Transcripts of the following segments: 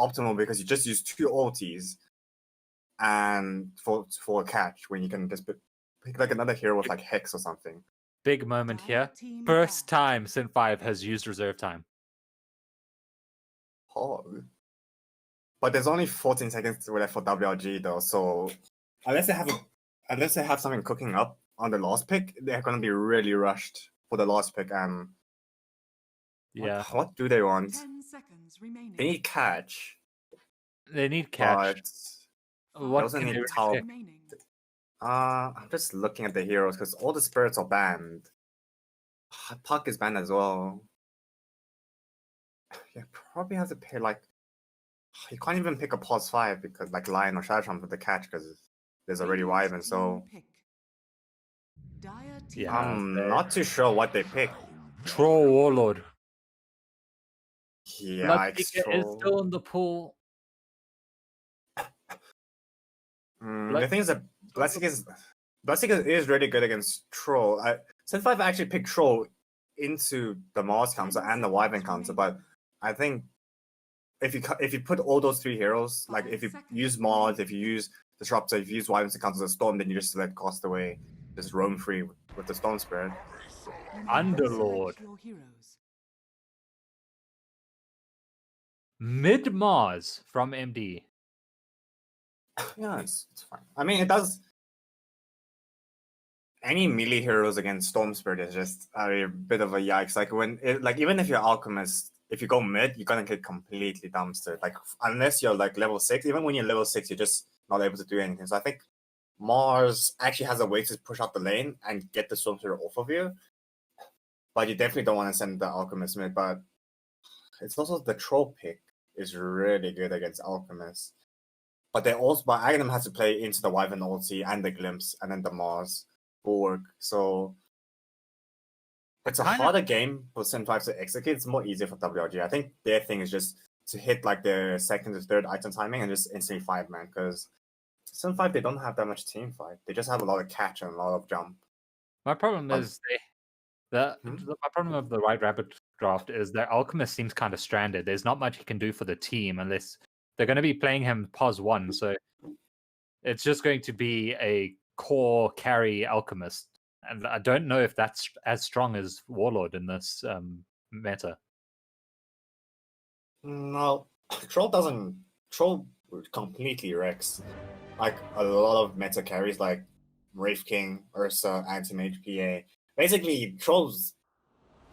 optimal because you just use 2 ultis and for a catch when you can just pick like another hero with like Hex or something. Big moment here. First time Sin 5 has used reserve time. Oh. But there's only 14 seconds left for WRG though, so unless they have something cooking up on the last pick, they're gonna be really rushed for the last pick. And yeah, what do they want? 10 seconds remaining. They need catch. They need catch. But What also can need they Tao. Remaining. I'm just looking at the heroes because all the spirits are banned. Puck is banned as well. You probably have to pay like. You can't even pick a pause 5 because like Lion or Shadow Trump for the catch because there's already Wyvern. So Yeah, I'm not too sure what they pick. Troll Warlord. Yeah, Bloodseeker is still in the pool. The thing is that Bloodseeker is really good against Troll. Sin 5 actually picked Troll into the Mars counter and the Wyvern counter, but I think if you put all those 3 heroes, like if you use Mars, if you use Disruptor, if you use Wyvern to counter the Storm, then you just select Castaway, just roam free with the Storm Spirit. Underlord. Mid Mars from MD. Yeah, it's fine. I mean, it does. Any melee heroes against Storm Spirit is just a bit of a yikes. Like even if you're Alchemist, if you go mid, you're gonna get completely dumpstered. Like unless you're like level 6, even when you're level 6, you're just not able to do anything. So I think Mars actually has a way to push out the lane and get the Storm Spirit off of you. But you definitely don't want to send the Alchemist mid. But it's also the Troll pick is really good against Alchemist. But Aghanim has to play into the Wyvern ulti and the Glimpse and then the Mars Borg. So it's a harder game for Sin 5 to execute. It's more easier for WRG. I think their thing is just to hit like the second or third item timing and just instantly 5-man, because Sin 5 they don't have that much team fight. They just have a lot of catch and a lot of jump. My problem is my problem of the White Rabbit draft is their Alchemist seems kind of stranded. There's not much he can do for the team unless they're going to be playing him pos 1, so it's just going to be a core carry Alchemist, and I don't know if that's as strong as Warlord in this meta. No, Troll completely wrecks like a lot of meta carries like Wraith King, Ursa, Anti-Mage, PA. Basically, Troll's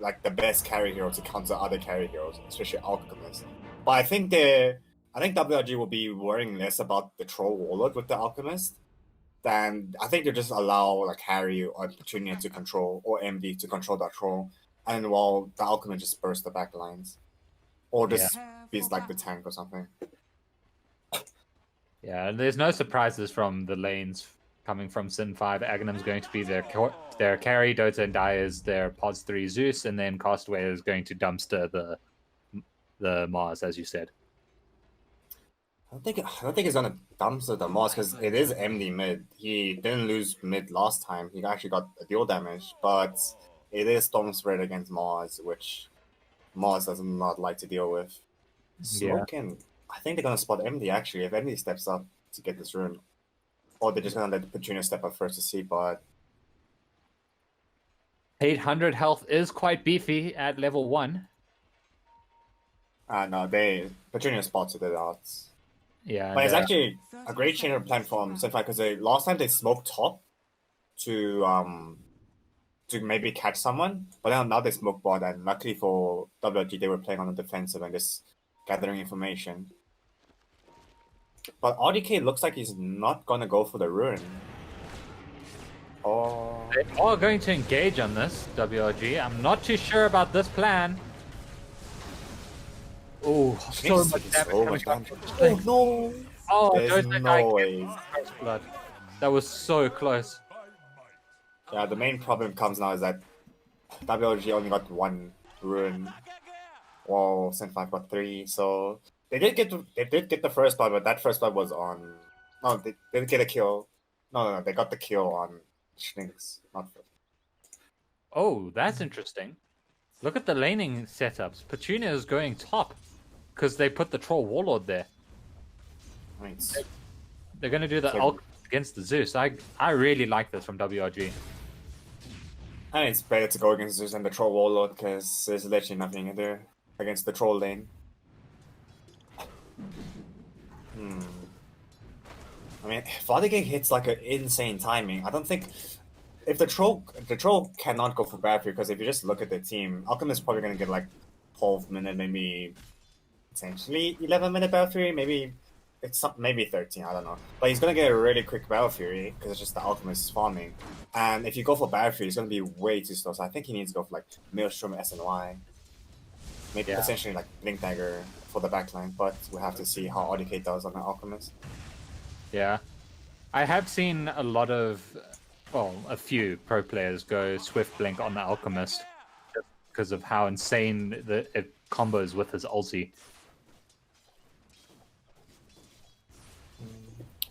like the best carry hero to counter other carry heroes, especially Alchemist. But I think WRG will be worrying less about the Troll Warlord with the Alchemist than I think they just allow like Harry or Petunia to control, or MD to control that Troll, and while the Alchemist just burst the back lines. Or just be like the tank or something. Yeah, and there's no surprises from the lanes coming from Sin 5. Aghanim's going to be their carry, Dota and Dai is their Pods 3 Zeus, and then Castaway is going to dumpster the Mars, as you said. I don't think he's gonna dumpster the Mars because it is MD mid. He didn't lose mid last time. He actually got a deal damage, but it is Storm Spirit against Mars, which Mars does not like to deal with. Smoking. I think they're gonna spot MD actually. If MD steps up to get this rune, or they're just gonna let Petunia step up first to see. But 800 health is quite beefy at level 1. No, Petunia spotted it out. Yeah, but it's actually a great change of plan from Sin 5 because last time they smoked top to maybe catch someone, but now they smoke bot, and luckily for WG they were playing on the defensive and just gathering information. But RDK looks like he's not gonna go for the rune. Oh, they are going to engage on this WRG. I'm not too sure about this plan. Oh, so much damage. Oh no! Oh, there's no way. Blood. That was so close. Yeah, the main problem comes now is that WLG only got 1 rune, while Sin 5 got 3. So they did get the first blood, but that first blood was on. No, they didn't get a kill. No, they got the kill on Schlinks, not. Oh, that's interesting. Look at the laning setups. Petunia is going top. because they put the Troll Warlord there. I mean, They're going to do the Alchemist against the Zeus. I really like this from WRG. I mean, it's better to go against Zeus and the Troll Warlord because there's literally nothing in there against the Troll lane. I mean, Vladimir hits like an insane timing. I don't think if the troll cannot go for Battlefield because if you just look at the team, Alchemist is probably gonna get like 12-minute, maybe potentially 11-minute Battle Fury, maybe maybe 13, I don't know. But he's gonna get a really quick Battle Fury because it's just the Alchemist farming. And if you go for Battle Fury, it's gonna be way too slow. So I think he needs to go for like Maelstrom SNY. Maybe potentially like Blink Dagger for the backline, but we'll have to see how RDK does on the Alchemist. Yeah. I have seen a lot of, well, a few pro players go Swift Blink on the Alchemist just because of how insane it combos with his ulti.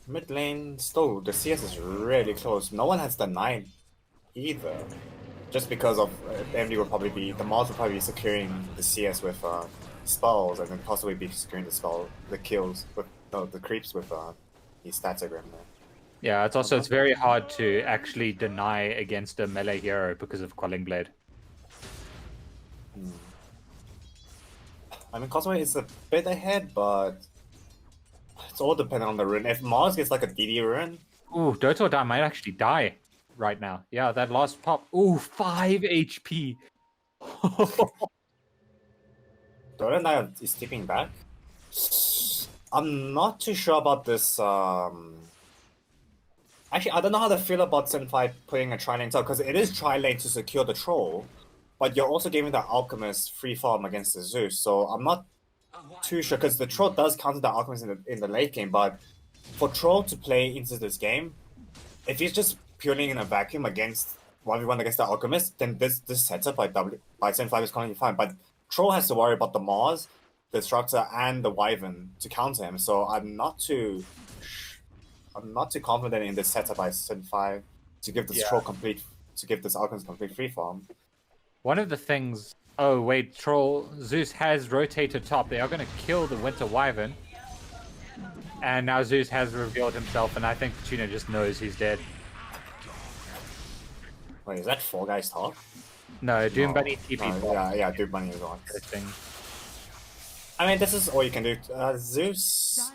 Mid lane, still, the CS is really close. No one has the 9 either. Just because of MD will probably be, the Mars will probably be securing the CS with spells and then possibly be securing the kills with, no, the creeps with his statogram there. Yeah, it's very hard to actually deny against a melee hero because of Quelling Blade. I mean, Cosmo is a bit ahead, but it's all dependent on the rune. If Mars gets like a DD rune... Ooh, Dotodai might actually die right now. Yeah, that last pop. Ooh, 5 HP. Dotodai is tipping back. I'm not too sure about this. Actually, I don't know how to feel about Sin 5 putting a tri-lane top, because it is tri-lane to secure the troll, but you're also giving the Alchemist free farm against the Zeus, so I'm not too sure, because the troll does counter the Alchemist in the late game, but for troll to play into this game, if he's just purely in a vacuum against 1v1 against the Alchemist, then this setup by Sin 5 is currently fine, but troll has to worry about the Mars, the Disruptor, and the Wyvern to counter him, so I'm not too confident in this setup by Sin 5 to give this troll this Alchemist complete free farm. One of the things... Oh, wait, Zeus has rotated top. They are going to kill the Winter Wyvern. And now Zeus has revealed himself, and I think Tuna just knows he's dead. Wait, is that 4 guys top? No, Doom Bunny TP. Yeah, Doom Bunny is on. I mean, this is all you can do. Zeus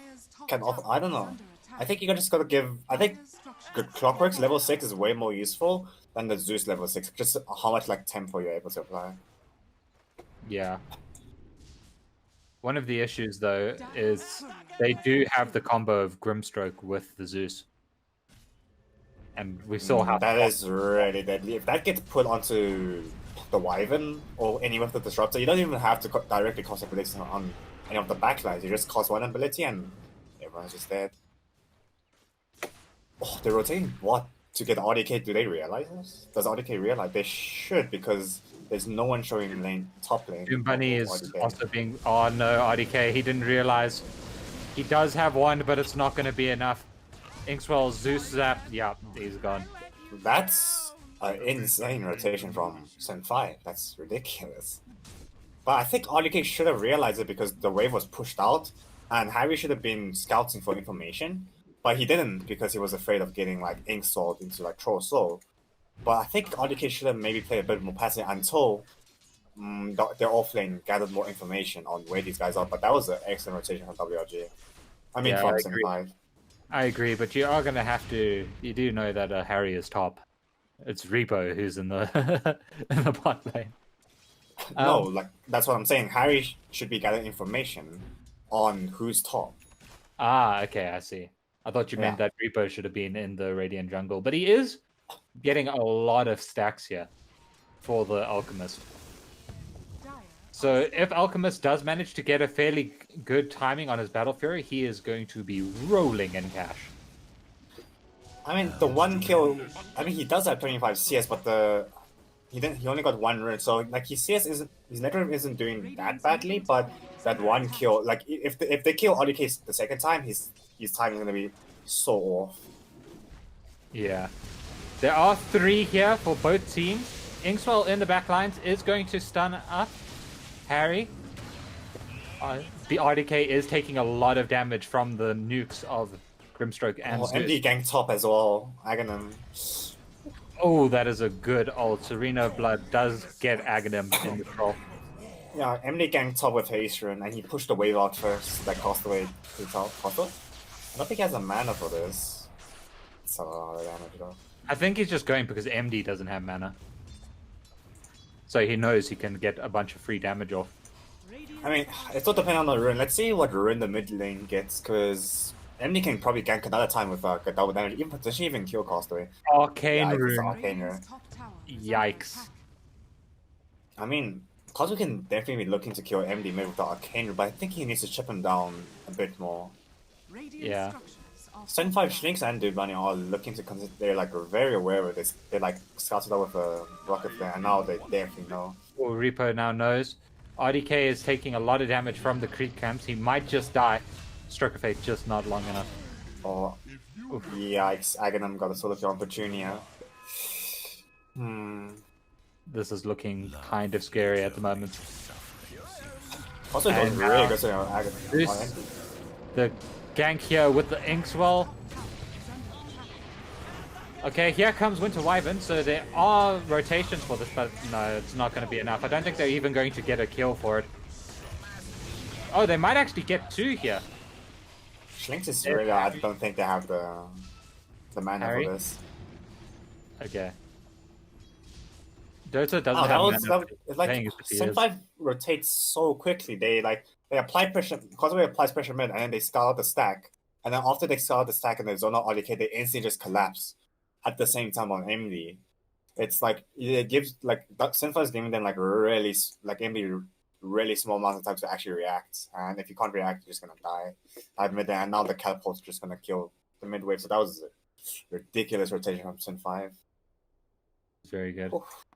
can offer... I don't know. I think you're just gotta give... I think Clockwork's level 6 is way more useful than the Zeus level 6. Just how much like tempo you're able to apply. Yeah. One of the issues, though, is they do have the combo of Grimstroke with the Zeus. And we saw how... That is really deadly. If that gets put onto the Wyvern or any of the Disruptor, you don't even have to directly cast abilities on any of the backlines. You just cast one ability and everyone's just dead. Oh, they're rotating what? To get RDK, do they realize this? Does RDK realize? They should, because there's no one showing top lane. Doom Bunny is RDK. Also being... Oh no, RDK, he didn't realize. He does have one, but it's not going to be enough. Inkswell, Zeus Zap, yeah, he's gone. That's an insane rotation from Sin 5. That's ridiculous. But I think RDK should have realized it because the wave was pushed out, and Harry should have been scouting for information. But he didn't because he was afraid of getting like Ink Sword into like Troll Soul. But I think RDK should have maybe played a bit more passive until their offlane gathered more information on where these guys are. But that was an excellent rotation from WRG. I mean, from Sin 5. I agree, but you are going to have to... You do know that Harry is top. It's Repo who's in the in the bot lane. No, like that's what I'm saying. Harry should be gathering information on who's top. Ah, okay, I see. I thought you meant that Repo should have been in the Radiant jungle, but he is getting a lot of stacks here for the Alchemist. So if Alchemist does manage to get a fairly good timing on his Battle Fury, he is going to be rolling in cash. I mean, the one kill... I mean, he does have 25 CS, but he only got 1 rune, so like his CS isn't... His network isn't doing that badly, but that one kill... Like, if they kill RDK the second time, his timing is going to be so off. Yeah. There are 3 here for both teams. Inkswell in the back lines is going to stun up Harry. The RDK is taking a lot of damage from the nukes of Grimstroke and Oh, MD gank top as well. Aghanim. Oh, that is a good ult. Serena Blood does get Aghanim in the troll. Yeah, MD ganked top with haste rune, and he pushed the wave out first. That cost away to top. Cost it? I don't think he has a mana for this. It's a lot of damage though. I think he's just going because MD doesn't have mana. So he knows he can get a bunch of free damage off. I mean, it's all depending on the rune. Let's see what rune the mid lane gets, because MD can probably gank another time with a double damage, even potentially even kill cost away. Arcane Yeah, rune. Arcane rune. Yikes. I mean, because we can definitely be looking to kill MD mid with the Arcane rune, but I think he needs to chip him down a bit more. Yeah. Sun 5 Shrinks and Dude Bunny are looking to consider, they're like very aware of this. They like scouted out with a rocket flare, and now they definitely know. Well, Repo now knows. RDK is taking a lot of damage from the creep camps. He might just die. Stroke of Fate just not long enough. Oh, yikes. Aghanim got a solo kill on Petunia. This is looking kind of scary at the moment. Also, it goes really good to Aghanim. The gank here with the Inkswell. Okay, here comes Winter Wyvern, so there are rotations for this, but no, it's not going to be enough. I don't think they're even going to get a kill for it. Oh, they might actually get 2 here. Shlinks is really, I don't think they have the mana Harry? for this. Okay. Dota doesn't have mana. It's like Sin 5 rotates so quickly. They apply pressure, Causeway applies pressure mid, and then they scout out the stack. And then after they scout out the stack and they zone out RDK, they instantly just collapse at the same time on MD. It's like it gives Sin 5 is giving them really MD really small amounts of time to actually react. And if you can't react, you're just gonna die at mid, and now the catapult's just gonna kill the mid wave. So that was a ridiculous rotation from Sin 5. Very good. Oof.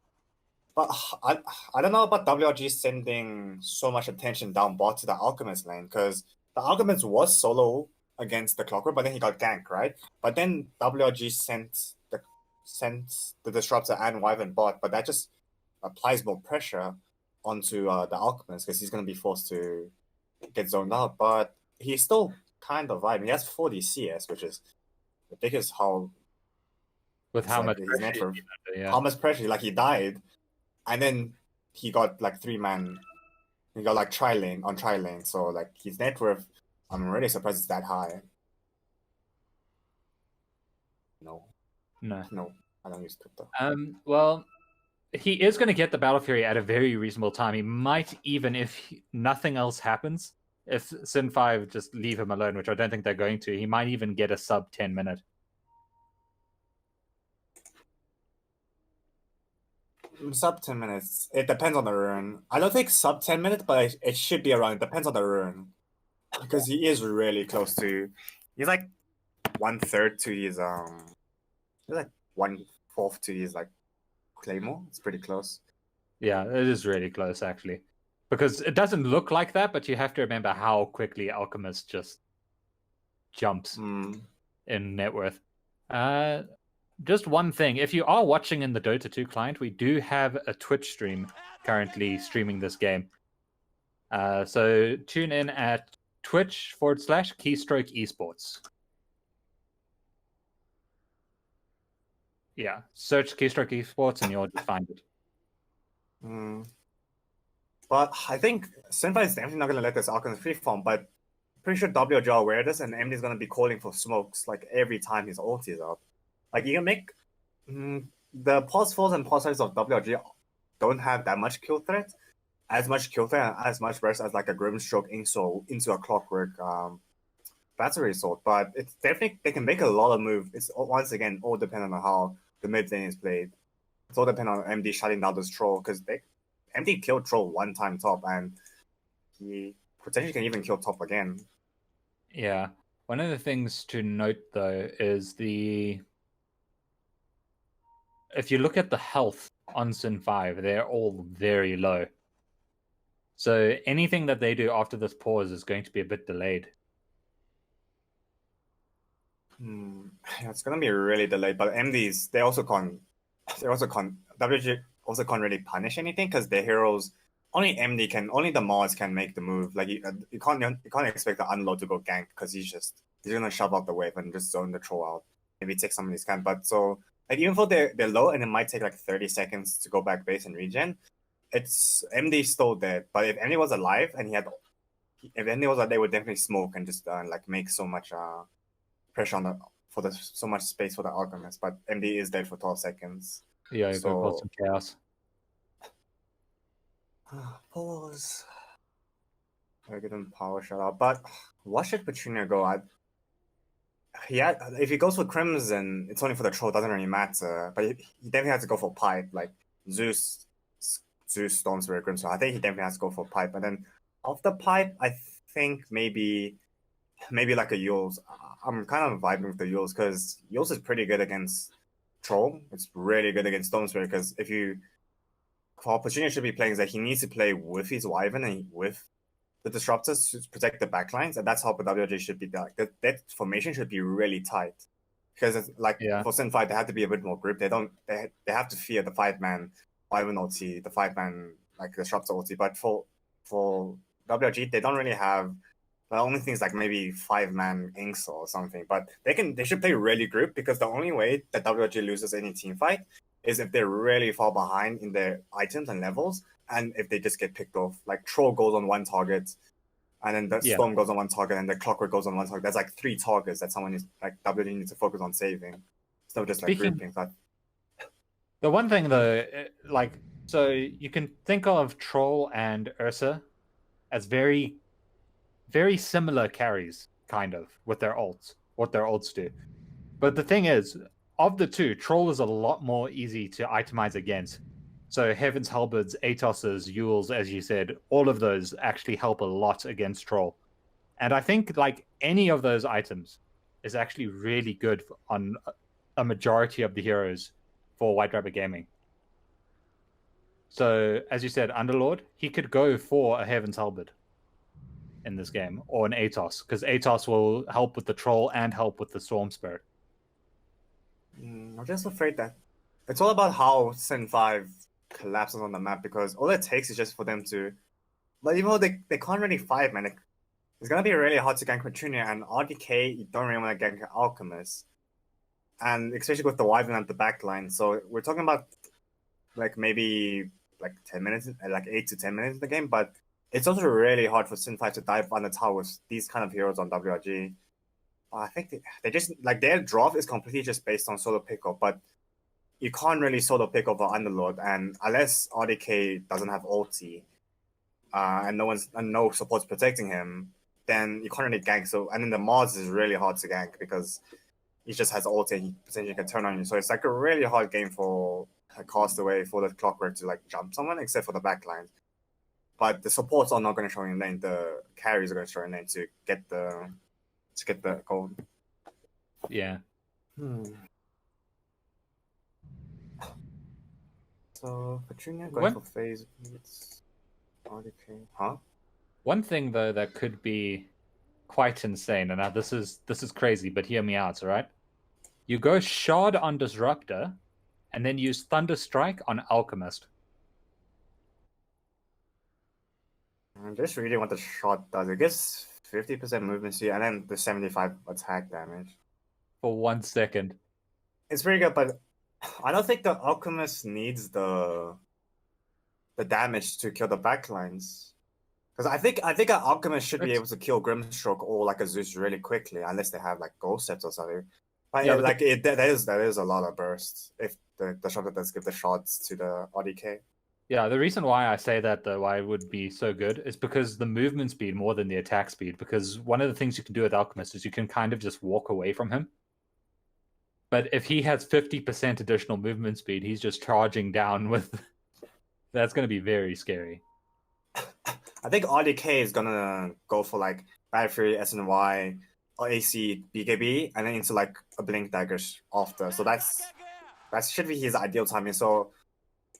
But I don't know about WRG sending so much attention down bot to the Alchemist lane, because the Alchemist was solo against the Clockwork, but then he got ganked, right? But then WRG sent the Disruptor and Wyvern bot, but that just applies more pressure onto the Alchemist, because he's going to be forced to get zoned out. But he's still kind of vibing. He has 40 CS, which is ridiculous how... With how much pressure, how much pressure, he died, and then he got 3-man, he got tri-lane on tri-lane, so his net worth, I'm really surprised it's that high. No, I don't use crypto. Well, he is going to get the Battle Fury at a very reasonable time. He might even, if nothing else happens, if Sin 5 just leave him alone, which I don't think they're going to, he might even get a sub 10 minute. Sub 10 minutes. It depends on the rune. I don't think sub 10 minutes, but it should be around. It depends on the rune. Because he is really close to... He's 1/3 to his... He's 1/4 to his Claymore. It's pretty close. Yeah, it is really close, actually. Because it doesn't look like that, but you have to remember how quickly Alchemist just jumps in net worth. Just one thing, if you are watching in the Dota 2 client, we do have a Twitch stream currently streaming this game. So tune in at Twitch/Keystroke Esports. Yeah, search Keystroke Esports and you'll find it. But I think Senpai is definitely not going to let this Alchemist freeform, but pretty sure WJ are aware of this, and MD is going to be calling for smokes every time his ulti is up. You can make the pulse falls and pulse size of WRG don't have that much kill threat, as much burst as a Grimstroke into a Clockwork battery sword. But it's definitely, they can make a lot of moves. It's once again all dependent on how the mid lane is played. It's all dependent on MD shutting down this troll, because MD killed troll one time top, and he potentially can even kill top again. Yeah. One of the things to note though is if you look at the health on Sin 5, they're all very low. So anything that they do after this pause is going to be a bit delayed. It's going to be really delayed, but MDs, WG also can't really punish anything, because their heroes only the Mars can make the move. Like you can't expect the unload to go gank because he's gonna shove out the wave and just zone the troll out. Maybe take some of these camp, but so like even though they're low and it might take like 30 seconds to go back base and regen, it's MD's still dead. But if MD was alive and if MD was alive, they would definitely smoke and just like make so much pressure on so much space for the Alchemist. But MD is dead for 12 seconds. Yeah, you go cause some chaos. Pause. I get him power shut out. But what should Petunia go? If he goes for Crimson, it's only for the troll, doesn't really matter. But he definitely has to go for pipe, like Zeus, Storm Spirit, Grimstone. I think he definitely has to go for pipe. And then off the pipe, I think maybe like a Yules. I'm kind of vibing with the Yules because Yules is pretty good against troll. It's really good against Storm Spirit because for Petunia should be playing is that he needs to play with his Wyvern and with the disruptors to protect the backlines, and that's how the WG should be. That formation should be really tight because for Sin 5 they have to be a bit more group. They have to fear the 5-man Wyvern ulti, the 5-man like disruptor ulti. But for WG they don't really have. The only thing is like maybe 5-man Inks or something, but they should play really group because the only way that WG loses any team fight is if they're really far behind in their items and levels, and if they just get picked off. Like Troll goes on one target, and then the Storm goes on one target, and the Clockwork goes on one target. That's like 3 targets that someone WG needs to focus on saving. It's not just like grouping. But the one thing though, so you can think of Troll and Ursa as very, very similar carries, kind of, with their ults, what their ults do. But the thing is, of the two, Troll is a lot more easy to itemize against. So Heaven's Halberds, Atos's, Yules, as you said, all of those actually help a lot against Troll. And I think like any of those items is actually really good on a majority of the heroes for White Rabbit Gaming. So as you said, Underlord, he could go for a Heaven's Halberd in this game, or an Atos, because Atos will help with the Troll and help with the Storm Spirit. I'm just afraid that it's all about how Sin 5 collapses on the map, because all it takes is just for them to, but even though they can't really fight, man, it's gonna be really hard to gank Petunia, and RDK, you don't really want to gank Alchemist, and especially with the Wyvern at the backline. So we're talking about like maybe like 10 minutes, like 8 to 10 minutes in the game, but it's also really hard for Sin 5 to dive on the tower with these kind of heroes on WRG. I think they just like their draft is completely just based on solo pickup, but you can't really solo pick over Underlord, and unless RDK doesn't have ulti, and no support's protecting him, then you can't really gank. So and then the Mars is really hard to gank because he just has ulti and he potentially can turn on you. So it's like a really hard game for a Castaway, for the Clockwork to like jump someone, except for the backline. But the supports are not going to show in lane. The carries are going to show in lane to get the goal. Yeah. So Petunia going for phase. One thing though that could be quite insane, and now this is crazy, but hear me out, all right? You go Shard on Disruptor, and then use Thunder Strike on Alchemist. I just really what the shot does. It gives 50% movement speed and then the 75 attack damage. For 1 second. It's pretty good, but I don't think the Alchemist needs the damage to kill the backlines. Because I think an Alchemist should be able to kill Grimstroke or like a Zeus really quickly, unless they have like Ghost Steps or something. But yeah, like that is a lot of bursts if the shot does give the shots to the RDK. Yeah, the reason why I say that, though, why it would be so good, is because the movement speed more than the attack speed. Because one of the things you can do with Alchemist is you can kind of just walk away from him. But if he has 50% additional movement speed, he's just charging down with... That's going to be very scary. I think RDK is going to go for like Battlefield, SNY, or AC, BKB, and then into like a Blink Daggers after. So that should be his ideal timing. So...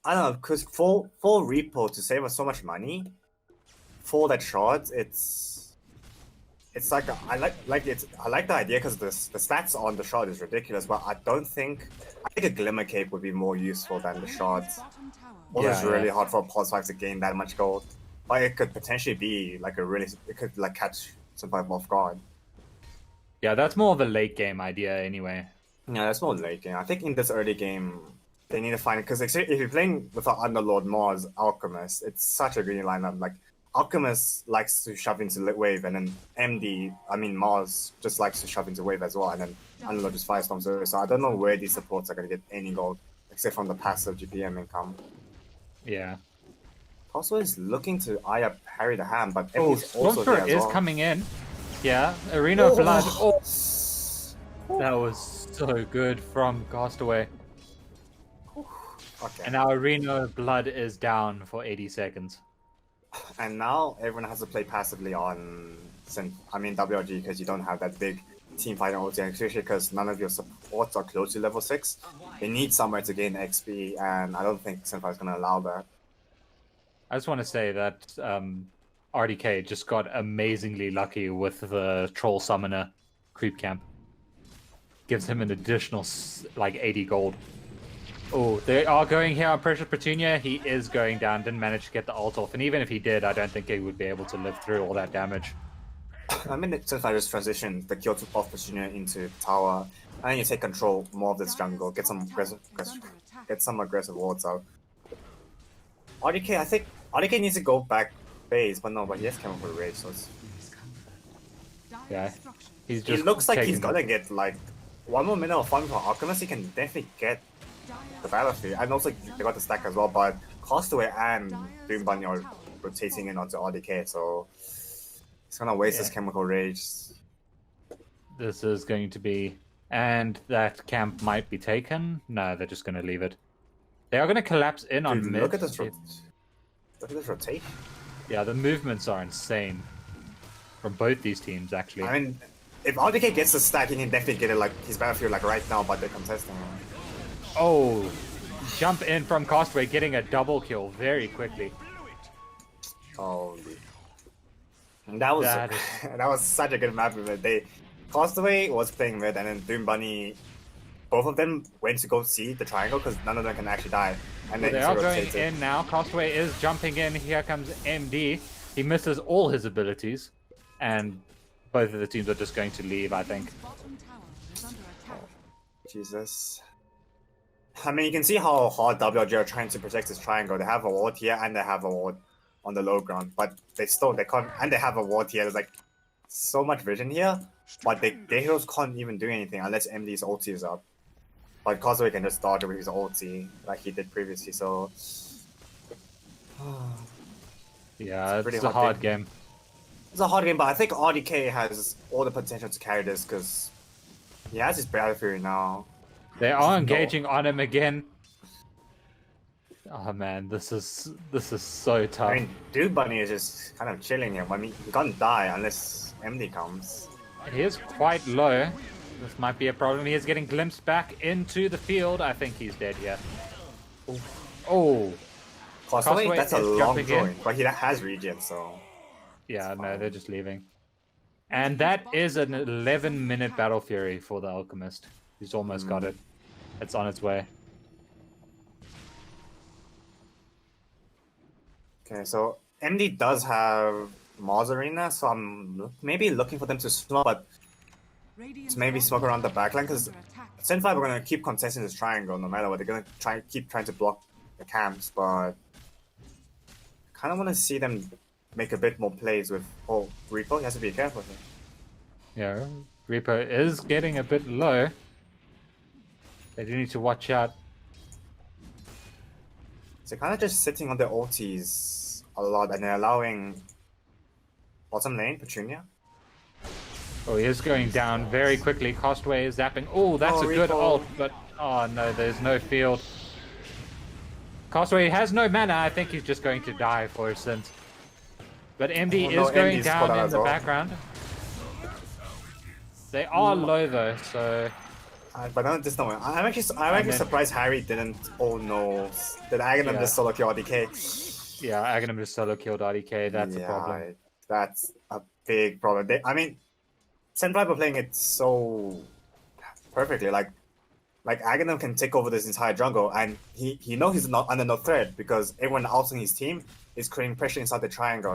I don't know, because for repo to save us so much money for that shard, it's like I like the idea because the stats on the shard is ridiculous, but I think a Glimmer Cape would be more useful than the shards. Also, it's really hard for a +5 to gain that much gold. but it could potentially be like it could like catch Senpai off guard. Yeah, that's more of a late game idea anyway. Yeah, that's more late game. I think in this early game, they need to find it because if you're playing with an Underlord Mars Alchemist, it's such a greedy lineup. Like Alchemist likes to shove into wave, and then Mars just likes to shove into wave as well, and then Underlord just firestorms over. So I don't know where these supports are gonna get any gold except from the passive GPM income. Yeah. Also is looking to Aya parry the hand, but Oh, Emmy's also Stormstorm here as is well. coming in. Yeah, Arena of Blood. Oh, that was so good from Castaway. Okay. And now Arena of Blood is down for 80 seconds. And now everyone has to play passively on WRG because you don't have that big team fighting ulti, especially because none of your supports are close to level 6. They need somewhere to gain XP, and I don't think Senpai is going to allow that. I just want to say that RDK just got amazingly lucky with the Troll Summoner creep camp. Gives him an additional like 80 gold. Oh, they are going here on Precious Petunia. He is going down. Didn't manage to get the ult off. And even if he did, I don't think he would be able to live through all that damage. I mean, Senpai just transitioned the kill off Petunia into tower, and then you take control more of this jungle, get some aggressive wards out. RDK, I think RDK needs to go back base, but he has Chemical Rage, so it's... Yeah, he's just. It looks like he's gonna get like one more minute of fun for Alchemist. He can definitely get the battlefield, and also they got the stack as well. But Castaway and Doom Bunny are rotating in onto RDK, so he's gonna waste his Chemical Rage. This is going to be, and that camp might be taken. No, they're just gonna leave it. They are gonna collapse in on mid. Look at this rotation. Yeah, the movements are insane from both these teams, actually. I mean, if RDK gets the stack, he can definitely get it like his battlefield like right now, but they're contesting him. Oh, jump in from Castaway, getting a double kill very quickly. Holy. And that was such a good map movement. Castaway was playing mid, and then Doom Bunny, both of them went to go see the triangle because none of them can actually die. And then they are going in now. Castaway is jumping in. Here comes MD. He misses all his abilities, and both of the teams are just going to leave, I think. Jesus. I mean, you can see how hard WRG are trying to protect this triangle. They have a ward here and they have a ward on the low ground, but they can't, and they have a ward here. There's like so much vision here, but their heroes can't even do anything unless MD's ulti is up. But Castaway can just dodge with his ulti like he did previously, so... Yeah, it's a hard game. It's a hard game, but I think RDK has all the potential to carry this because he has his battlefield now. They are engaging on him again. Oh man, this is so tough. I mean, Dude Bunny is just kind of chilling here. I mean, he can't die unless MD comes. He is quite low. This might be a problem. He is getting glimpsed back into the field. I think he's dead here. Oh. Castaway, that's a long drawing, but he has regen, so... Yeah, no, they're just leaving. And that is an 11-minute Battle Fury for the Alchemist. He's almost got it. It's on its way. Okay, so MD does have Mars Arena, so I'm maybe looking for them to smoke, but to maybe smoke around the backline, because Senpai are going to keep contesting this triangle no matter what. They're going to keep trying to block the camps, but I kind of want to see them make a bit more plays with... Oh, Reaper, he has to be careful here. Yeah, Reaper is getting a bit low. They do need to watch out. So kind of just sitting on their ultis a lot, and they're allowing bottom lane, Petunia. Oh, he is going down very quickly. Castaway is zapping. Oh, that's a good ult, but oh no, there's no field. Castaway has no mana. I think he's just going to die for his sins. But MD is going down in the background. They are low though, so... But I'm just not. I'm actually surprised Harry didn't. Oh no! Did Aghanim just solo kill RDK? Yeah, Aghanim just solo killed RDK. That's a problem. That's a big problem. I mean, Senpai were playing it so perfectly. Like like Aghanim can take over this entire jungle, and he knows he's not under no threat because everyone else in his team is creating pressure inside the triangle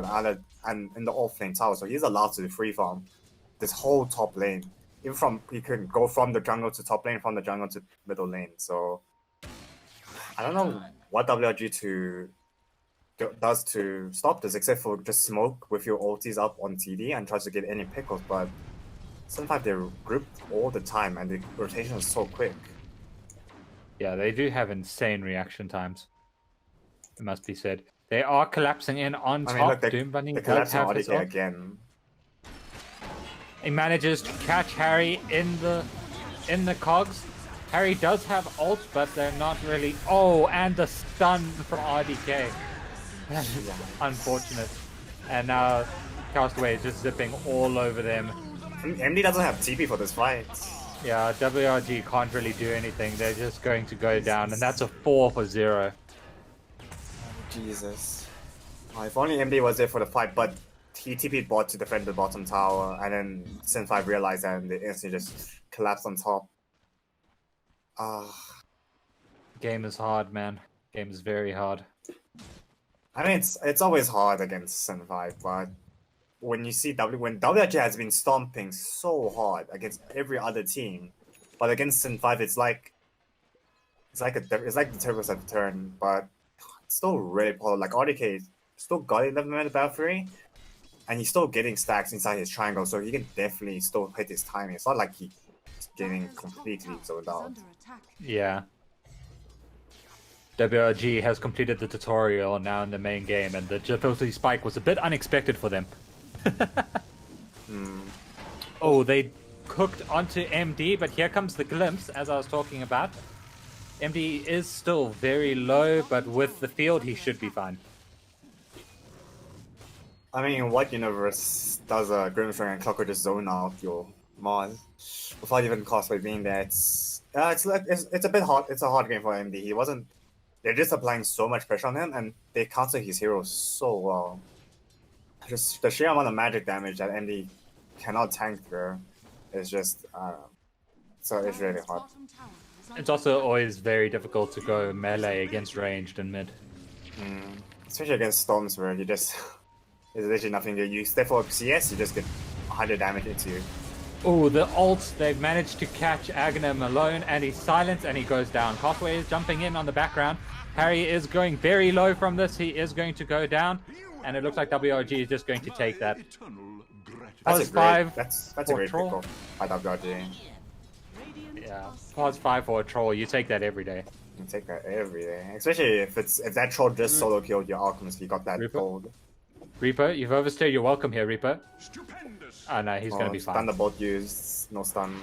and in the off lane tower, so he's allowed to free farm this whole top lane. Even from he can go from the jungle to top lane, from the jungle to middle lane. So I don't know what WRG does to stop this, except for just smoke with your ultis up on TD and try to get any pickles. But sometimes they're grouped all the time, and the rotation is so quick. Yeah, they do have insane reaction times. It must be said. They are collapsing in on top. I mean, look, Doom Bunny they're does collapsing have his ult. again. He manages to catch Harry in the cogs. Harry does have ult, but they're not really. Oh, and the stun from RDK. That is unfortunate. And now Castaway is just zipping all over them. MD doesn't have TP for this fight. Yeah, WRG can't really do anything. They're just going to go down, and that's a 4 for 0. Jesus. Oh, if only MD was there for the fight, but he TP'd bot to defend the bottom tower, and then Sin5 realized that and they instantly just collapsed on top. Game is hard, man. Game is very hard. I mean, it's always hard against Sin5, but when you see when WRG has been stomping so hard against every other team, but against Sin5, it's like the Turbos at the turn, but it's still really poor. Like RDK still got 11 minute battle free, and he's still getting stacks inside his triangle, so he can definitely still hit his timing. It's not like he's getting completely zoned out. Yeah. WRG has completed the tutorial now in the main game, and the difficulty spike was a bit unexpected for them. Oh, they cooked onto MD, but here comes the glimpse, as I was talking about. MD is still very low, but with the field, he should be fine. I mean, in what universe does a Grimstring and Clocker just zone out your Mars without even Cosplay being there? It's a bit hard. It's a hard game for MD. They're just applying so much pressure on him, and they counter his heroes so well. Just the sheer amount of magic damage that MD cannot tank through is just, so it's really hard. It's also always very difficult to go melee against ranged and mid. Especially against Storms, where you just there's literally nothing to use. Therefore, CS, you just get 100 damage into you. Oh, the ult, they've managed to catch Aghanim alone, and he's silenced and he goes down. Cosway is jumping in on the background. Harry is going very low from this. He is going to go down, and it looks like WRG is just going to take that. That's a great troll. pickle by WRG. Yeah, pause 5 for a troll. You take that every day. You take that every day, especially if that troll just solo killed your alchemist. You got that Reaper? gold. Reaper, you've overstayed your welcome here, Reaper. Oh no, he's going to be fine. Thunderbolt used, no stun.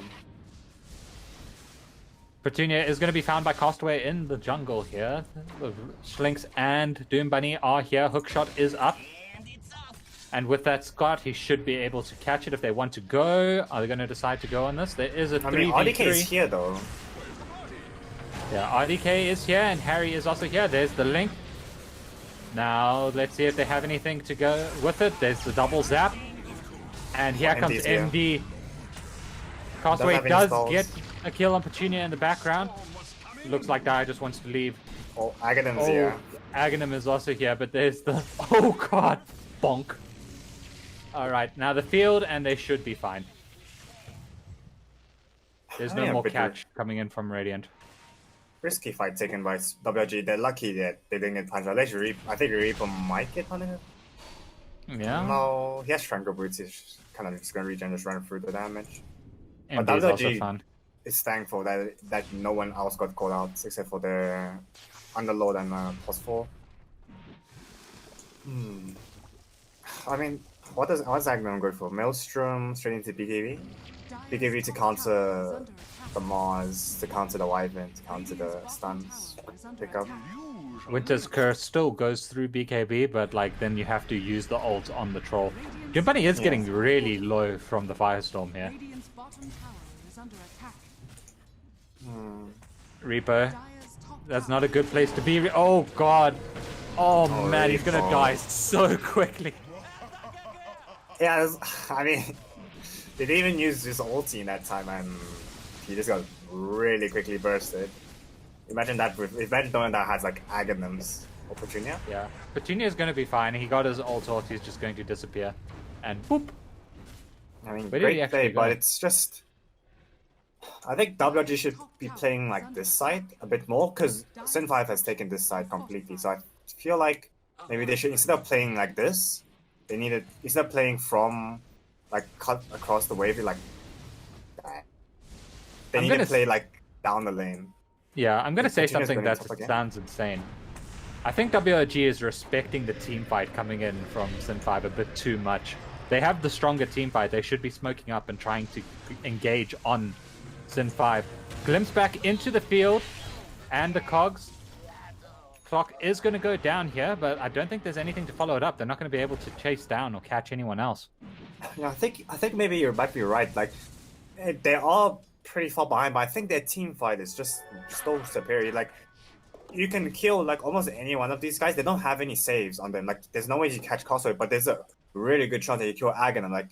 Petunia is going to be found by Castaway in the jungle here. The Schlinks and Doom Bunny are here. Hookshot is up. And with that Scott, he should be able to catch it if they want to go. Are they going to decide to go on this? There is a 3v3. I mean, RDK is here though. Yeah, RDK is here and Harry is also here. There's the link. Now, let's see if they have anything to go with it. There's the double zap. And here comes MD. Castaway does get a kill on Petunia in the background. Looks like Dire just wants to leave. Oh, Aghanim's here. Aghanim is also here, but there's the... Oh god! Bonk. Alright, now the field, and they should be fine. There's no more catch coming in from Radiant. Risky fight taken by WG. They're lucky that they didn't get punched. I think Reaper might get punched. Yeah. No, he has Strangle Boots. He's kind of just going to regen, just run through the damage. And but WG is thankful that no one else got called out except for the Underlord and +4. I mean, what's Aghanim good for? Maelstrom straight into BKB? BKB to counter the Mars, to counter the Wyvern, to counter the stuns, pick up. Winter's Curse still goes through BKB, but like then you have to use the ult on the troll. Doom Bunny is getting really low from the Firestorm here. Reaper, that's not a good place to be. Oh god. Oh man, he's gonna die so quickly. Yeah, I mean, they didn't even use his ulti in that time, and he just got really quickly bursted. Imagine that imagine knowing that has like Aghanims or Petunia. Yeah, Petunia is going to be fine. He got his ult off. He's just going to disappear, and boop. I mean, Where did he great actually play, but go? it's just. I think WRG should be playing like this side a bit more because Sin 5 has taken this side completely. So I feel like maybe they should, instead of playing like this, they needed, instead of playing from like cut across the wave like that, they need to play like down the lane. Yeah, I'm going to say Petunia's something going that top again. sounds insane. I think WRG is respecting the team fight coming in from Sin 5 a bit too much. They have the stronger team fight. They should be smoking up and trying to engage on Sin 5. Glimpse back into the field and the cogs. Clock is going to go down here, but I don't think there's anything to follow it up. They're not going to be able to chase down or catch anyone else. Yeah, I think maybe you might be right. Like they are pretty far behind, but I think their team fight is just so superior. Like you can kill like almost any one of these guys. They don't have any saves on them. Like there's no way you catch Keystroke, but there's a really good chance that you kill Aghanim. Like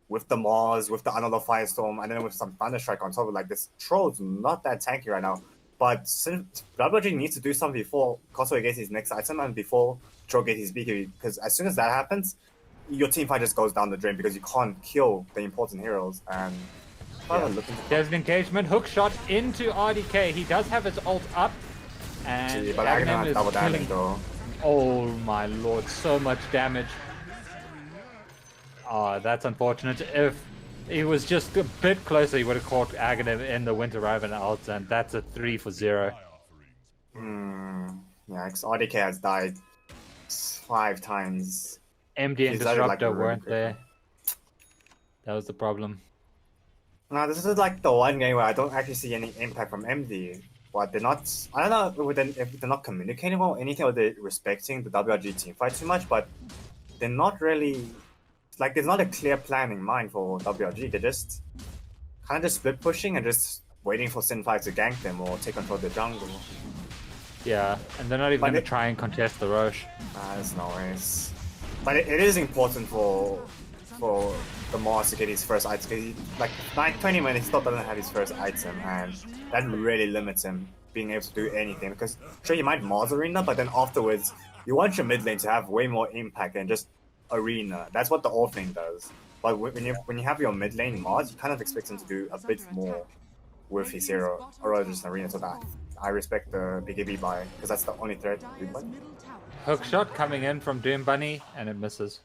with the Mars, with the Unalloyed Firestorm, and then with some Thunderstrike on top of like this troll's not that tanky right now. But since WG needs to do something before Keystroke gets his next item and before Troll gets his BKB, because as soon as that happens, your team fight just goes down the drain because you can't kill the important heroes. And there's an engagement, hook shot into RDK. He does have his ult up, and but Aghanim has double damage though. Oh my lord, so much damage. Oh, that's unfortunate. If he was just a bit closer, he would have caught Aghanim in the Winter Raven ult, and that's a 3 for 0. Yeah, because RDK has died 5 times. MD and Disruptor weren't there. That was the problem. No, this is like the one game where I don't actually see any impact from MD. But they're not, I don't know if they're not communicating or anything, or they're respecting the WRG team fight too much, but they're not really, like there's not a clear plan in mind for WRG. They're just kind of just split pushing and just waiting for Sin 5 to gank them or take control of the jungle. Yeah, and they're not even going to try and contest the Roche. There's no ways. But it is important for the Mars to get his first item, because like 20 minutes he still doesn't have his first item, and that really limits him being able to do anything. Because sure, you might Mars Arena, but then afterwards you want your mid lane to have way more impact than just Arena. That's what the Orphan does. But when you have your mid lane Mars, you kind of expect him to do a bit more with his hero, or rather just Arena. So that I respect the BKB buy, because that's the only threat. Hook shot coming in from Doom Bunny, and it misses.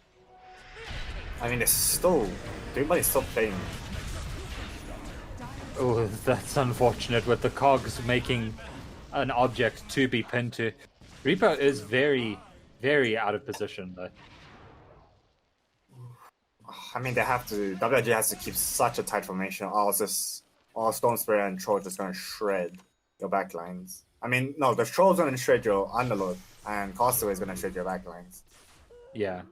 I mean, Doom Bunny's still playing. Oh, that's unfortunate with the cogs making an object to be pinned to. Reaper is very, very out of position though. I mean, they have to. WG has to keep such a tight formation, or Stone Spirit and Troll just gonna shred your backlines. I mean, no, the Troll's gonna shred your Underlord, and Castaway is gonna shred your backlines. Yeah.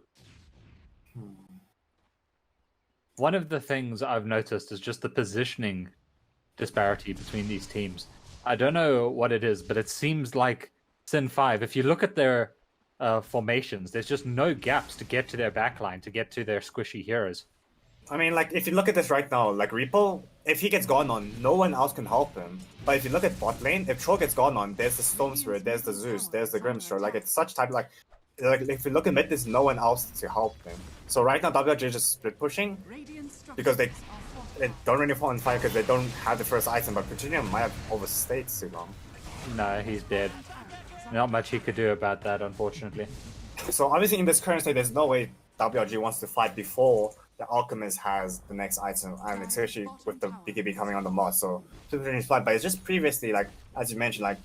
One of the things I've noticed is just the positioning disparity between these teams. I don't know what it is, but it seems like Sin 5, if you look at their formations, there's just no gaps to get to their backline, to get to their squishy heroes. I mean, like, if you look at this right now, like, Reaper, if he gets gone on, no one else can help him. But if you look at bot lane, if Troll gets gone on, there's the Storm Spirit, there's the Zeus, there's the Grimstroke. Like, it's such type, like if you look at mid, there's no one else to help them. So right now, WG is just split pushing, because they don't really fall on fire because they don't have the first item, but Petunia might have overstayed too long. No, he's dead. Not much he could do about that, unfortunately. So obviously in this current state, there's no way WRG wants to fight before the Alchemist has the next item, and especially with the BKB coming on the mod. So Petunia fight, but it's just previously, like, as you mentioned, like,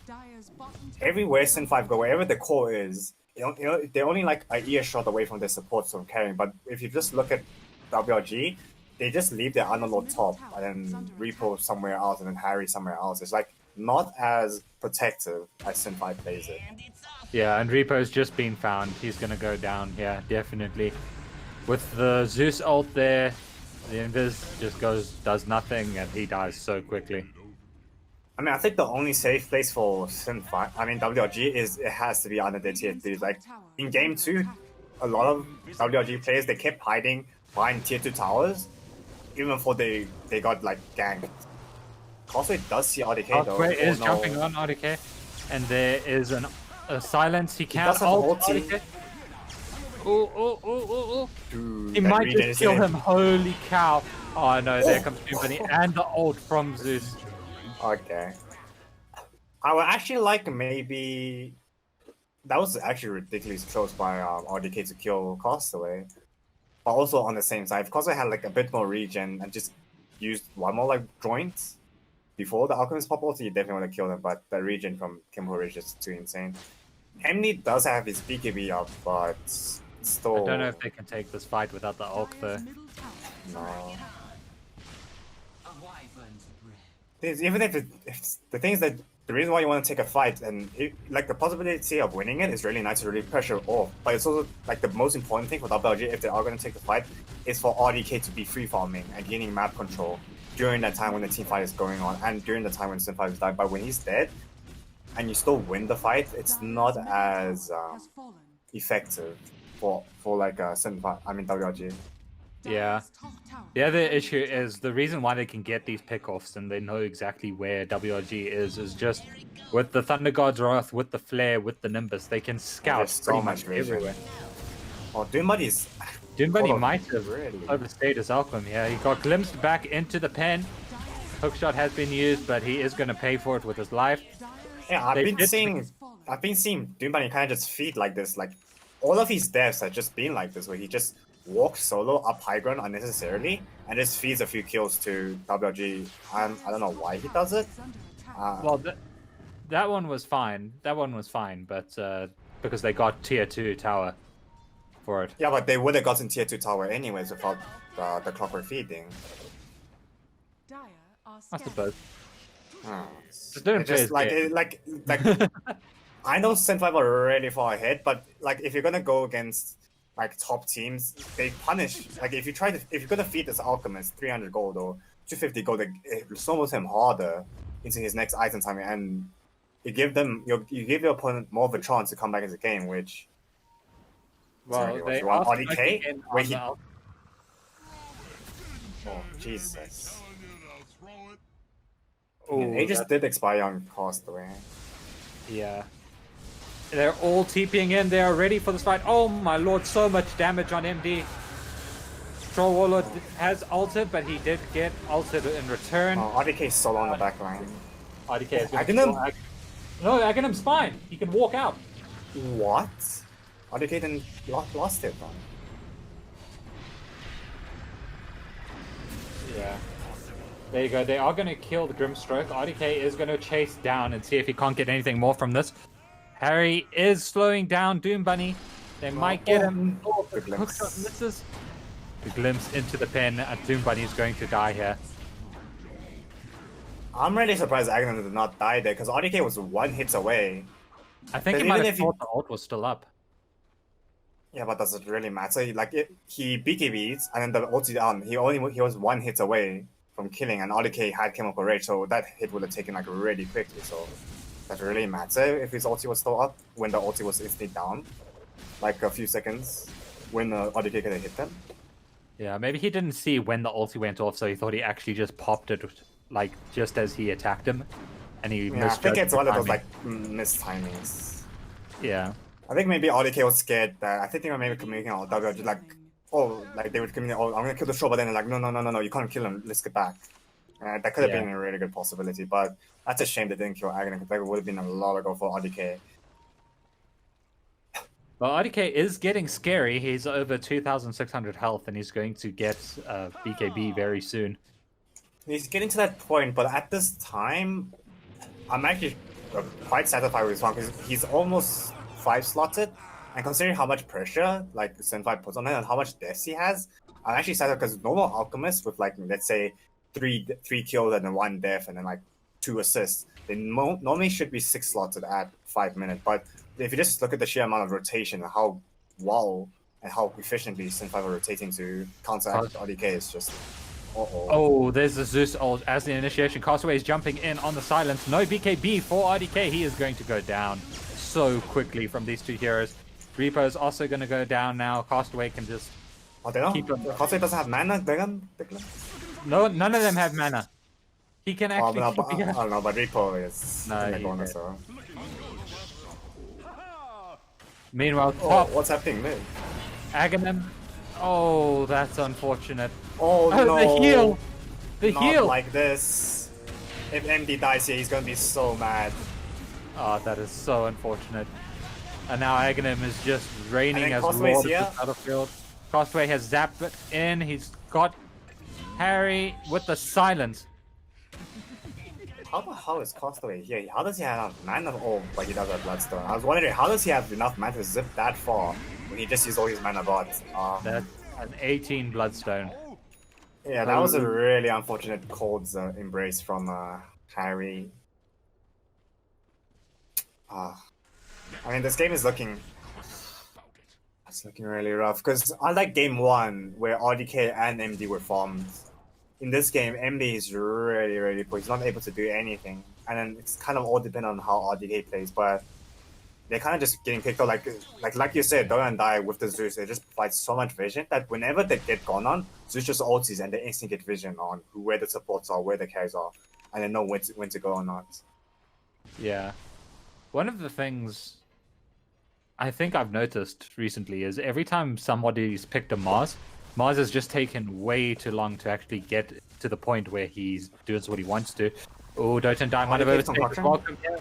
everywhere Sin 5 go, wherever the core is, they're only like an earshot away from their supports from carrying. But if you just look at WRG, they just leave their Underlord top and then Repo somewhere else and then Harry somewhere else. It's like not as protective as Sin 5 plays it. Yeah, and Repo's just been found. He's gonna go down here, definitely. With the Zeus ult there, the Invis just does nothing, and he dies so quickly. I mean, I think the only safe place for Sin 5, I mean WRG, is it has to be under the tier 3. Like in game 2, a lot of WRG players, they kept hiding behind tier 2 towers, even before they got like ganked. Cosway does see RDK though. Cosway is no. jumping on RDK, and there is a silence. He can't does have ult ulti. RDK. Oh. Dude, He that might regen just is kill in. him. Holy cow. Oh no, there comes Doombunny and the ult from Zeus. Okay. I would actually like maybe... That was actually ridiculously close by RDK to kill Castaway. But also on the same side, if Castaway had like a bit more regen and just used one more like joint before the Alchemist pop ulti, you definitely would have killed him, but the regen from Kimbo is just too insane. Hemley does have his BKB up, but still... I don't know if they can take this fight without the ult though. No. Even if the thing is that the reason why you want to take a fight and like the possibility of winning it is really nice to really pressure off, but it's also like the most important thing for WLG if they are going to take the fight is for RDK to be free farming and gaining map control during that time when the team fight is going on and during the time when Sin5 is dying. But when he's dead and you still win the fight, it's not as effective for like Sin5. I mean WLG. Yeah. The other issue is the reason why they can get these pickoffs and they know exactly where WRG is just with the Thunder God's Wrath, with the Flare, with the Nimbus, they can scout so much everywhere. Oh, Doombunny's... Doombunny might have overstayed his alchemy. Yeah, he got glimpsed back into the pen. Hookshot has been used, but he is going to pay for it with his life. Yeah, I've been seeing Doombunny kind of just feed like this. Like all of his deaths have just been like this, where he just walks solo up high ground unnecessarily and just feeds a few kills to WLG. I don't know why he does it. Well, that one was fine. That one was fine, but because they got tier 2 tower for it. Yeah, but they would have gotten tier 2 tower anyways without the clockwork feeding. I suppose. Just like I know Sin5 are really far ahead, but like if you're gonna go against like top teams, they punish. Like if you're gonna feed this Alchemist 300 gold or 250 gold, it snowballs him harder into his next item time, and you give your opponent more of a chance to come back into the game, which... Well, they want are RDK? Where he... Oh, Jesus. Oh, they just did expire on Castaway. Yeah. They're all TPing in. They are ready for this fight. Oh my lord, so much damage on MD. Troll Warlord has ulted, but he did get ulted in return. Oh, RDK is solo on the back line. RDK is going to... No, Aghanim's fine. He can walk out. What? RDK then lost it then. Yeah. There you go. They are going to kill the Grimstroke. RDK is going to chase down and see if he can't get anything more from this. Harry is slowing down Doombunny. They might get him. Oh, the hookshot misses. The glimpse into the pen, and Doombunny is going to die here. I'm really surprised Aghanim did not die there, because RDK was 1 hit away. I think he might have thought the ult was still up. Yeah, but does it really matter? Like, he BKBs, and then the ulti down. He was 1 hit away from killing, and RDK had Chemical Rage, so that hit would have taken like really quickly. So does it really matter if his ulti was still up when the ulti was instantly down, like a few seconds when the RDK could have hit them? Yeah, maybe he didn't see when the ulti went off, so he thought he actually just popped it, like just as he attacked him, and he I think it's one of those like missed timings. Yeah. I think maybe RDK was scared that I think they were maybe communicating on WLG like, oh, like they would communicate, oh, I'm gonna kill the show, but then they're like, no, you can't kill him, let's get back. That could have been a really good possibility, but that's a shame they didn't kill Aghanim, because that would have been a lot of go for RDK. Well, RDK is getting scary. He's over 2,600 health, and he's going to get BKB very soon. He's getting to that point, but at this time, I'm actually quite satisfied with this one, because he's almost 5-slotted, and considering how much pressure like Sin5 puts on him and how much deaths he has, I'm actually satisfied, because normal Alchemist with like, let's say, three kills and then 1 death and then like 2 assists, they normally should be 6-slotted at 5 minutes, but if you just look at the sheer amount of rotation and how well and how efficiently Sin5 are rotating to counteract RDK, is just... Oh, there's the Zeus ult as the initiation. Castaway is jumping in on the silence. No BKB for RDK. He is going to go down so quickly from these 2 heroes. Reaper is also going to go down now. Castaway can just keep him. Castaway doesn't have mana. No, none of them have mana. He can Oh, actually. no, but, oh, no, but Repo is No, in the he's corner, dead. so. Meanwhile, Oh, top what's happening mid? Aghanim. Oh, that's unfortunate. Oh, Oh, no. the heal! The Not heal! like this. If MD dies here, he's gonna be so mad. Oh, that is so unfortunate. And now Aghanim is just reigning as Costway's Lord of here. the battlefield. Costway has zapped it in. He's got Harry with the silence. How the hell is Costaway here? How does he have enough mana? Oh, but he does have Bloodstone. I was wondering, how does he have enough mana to zip that far when he just used all his mana bots? That's an 18 Bloodstone. Yeah, that was a really unfortunate cold embrace from Harry. I mean, this game is looking... It's looking really rough, because unlike game 1, where RDK and MD were farmed, in this game, MD is really poor. He's not able to do anything. And then it's kind of all dependent on how RDK plays, but they're kind of just getting picked up. Like you said, Dora and Die with the Zeus, they just provide so much vision that whenever they get gone on, Zeus just ultis and they instantly get vision on where the supports are, where the carries are, and they know when to go or not. Yeah. One of the things I think I've noticed recently is every time somebody's picked a Mars has just taken way too long to actually get to the point where he's doing what he wants to. Oh, Dota and Die might have overtaken welcome here.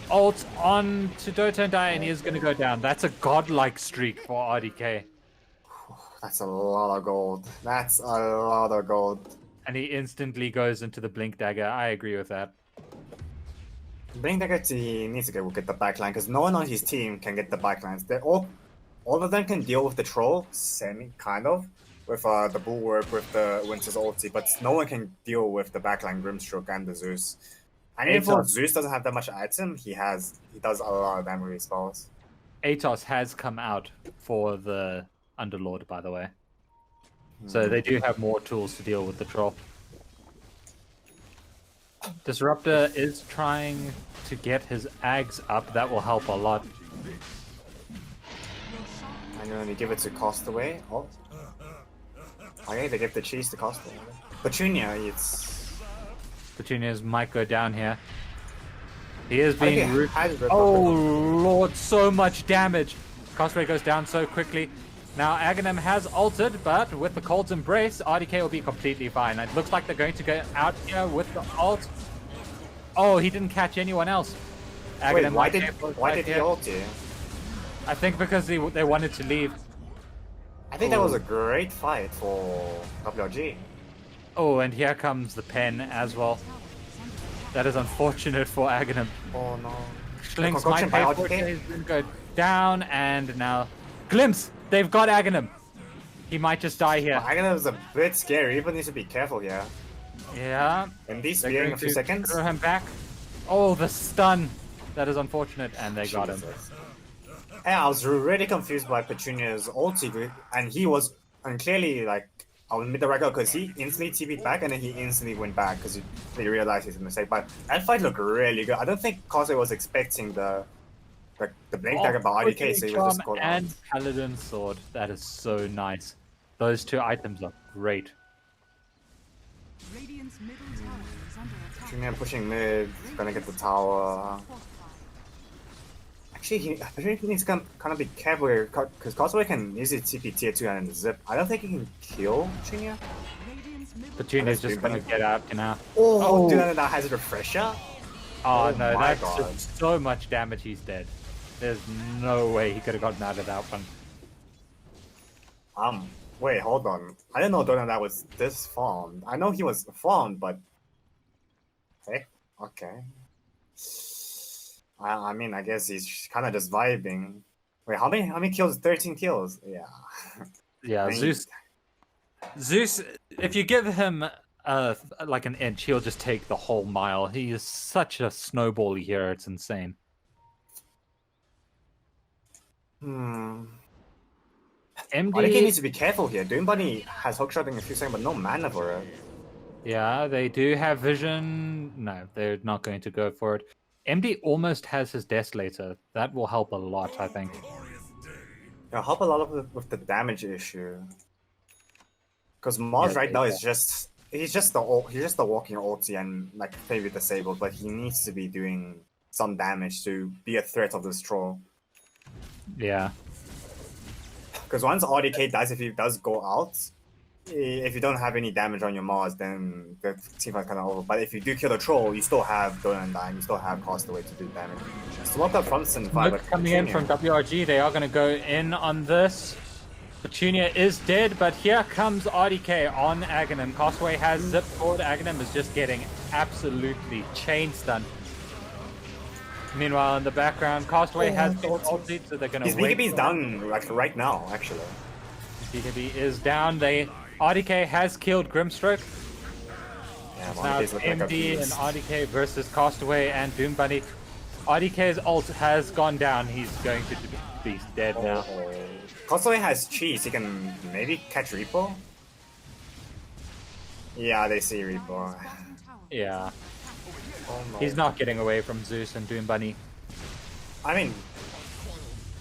Ult on to Dota and Die, and he is going to go down. That's a godlike streak for RDK. That's a lot of gold. That's a lot of gold. And he instantly goes into the Blink Dagger. I agree with that. Blink Dagger needs to get the backline, because no one on his team can get the backlines. They're all of them can deal with the troll, kind of, with the bulwark, with the Winter's ulti, but no one can deal with the backline Grimstroke and the Zeus. And even though Zeus doesn't have that much item, he does a lot of damage with his spells. Atos has come out for the Underlord, by the way. So they do have more tools to deal with the troll. Disruptor is trying to get his Ags up. That will help a lot. I'm going to give it to Costaway. Oh. Okay, they give the cheese to Costaway. Petunia, Petunia's might go down here. He is being... Oh, Lord, so much damage. Costaway goes down so quickly. Now Aghanim has ulted, but with the Cold's Embrace, RDK will be completely fine. It looks like they're going to go out here with the ult. Oh, he didn't catch anyone else. Wait, why did he ult you? I think because they wanted to leave. I think that was a great fight for WRG. Oh, and here comes the pen as well. That is unfortunate for Aghanim. Oh no. Schlinks might pay for it. He's going to go down, and now... Glimpse! They've got Aghanim. He might just die here. Well, Aghanim is a bit scary. Even needs to be careful here. Yeah. And he's spearing a few seconds. Throw him back. Oh, the stun. That is unfortunate, and they got him. Yeah, I was really confused by Petunia's ulti, and he was, and clearly, like, I'll admit the record because he instantly TP'd back and then he instantly went back because he realized his mistake. But that fight looked really good. I don't think Cosway was expecting the Blink Dagger by RDK, so he was just caught and Paladin Sword. That is so nice. Those two items are great. Petunia pushing mid, gonna get the tower. Actually, he needs to kind of be careful here, because Cosway can easily TP tier 2 and zip. I don't think he can kill Petunia. Petunia's just gonna get out now. Oh, dude, that has a refresher? Oh no, that's just so much damage, he's dead. There's no way he could have gotten out of that one. Wait, hold on. I didn't know that was this farmed. I know he was farmed, but... Hey, okay. I mean, I guess he's kind of just vibing. Wait, how many kills? 13 kills? Yeah. Yeah, Zeus, if you give him like an inch, he'll just take the whole mile. He is such a snowball here, it's insane. MD MD needs to be careful here. Doom Bunny has hookshot in a few seconds, but no mana for it. Yeah, they do have vision. No, they're not going to go for it. MD almost has his Desolator. That will help a lot, I think. It'll help a lot with the damage issue. Because Mars right now is just he's just the walking ulti and like maybe disabled, but he needs to be doing some damage to be a threat of this troll. Yeah. Because once RDK dies, if he does go out, if you don't have any damage on your Mars, then the team fight kind of over. But if you do kill the troll, you still have Doran dying, you still have Castaway to do damage. Swap up from Sin 5. Look, coming in from WRG, they are going to go in on this. Petunia is dead, but here comes RDK on Aghanim. Castaway has zipped forward. Aghanim is just getting absolutely chain stunned. Meanwhile, in the background, Castaway has ulti, so they're going to wait. His BKB is down like right now, actually. His BKB is down. RDK has killed Grimstroke. Yeah, It's now MD and RDK versus Castaway and Doom Bunny. RDK's ult has gone down. He's going to be dead now. Castaway has cheese. He can maybe catch Reaper. Yeah, they see Reaper. Yeah. Oh, no. He's not getting away from Zeus and Doom Bunny. I mean,